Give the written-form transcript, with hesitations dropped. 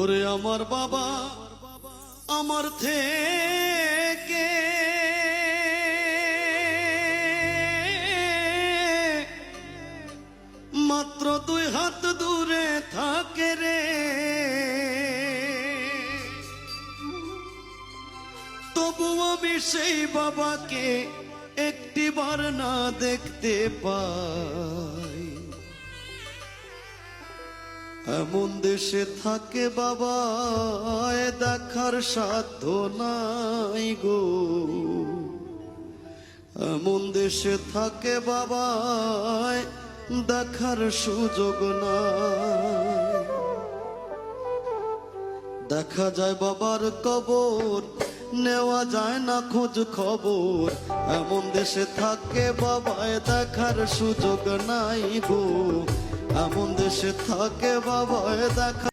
ওরে আমার বাবা আমার থেকে মাত্র 2 হাত দূরে থাকে রে, তবু আমি সেই বাবাকে একটিবার না দেখতে পাই। এমন দেশে থাকে বাবা দেখার সাধ্য নাই গো, এমন দেশে থাকে বাবা দেখার সুযোগ নাই। দেখা যায় বাবার কবর, নেওয়া যায় না খোঁজ খবর, এমন দেশে থাকে বাবায় দেখার সুযোগ নাই গো, এমন দেশে থাকে বাবায় দেখা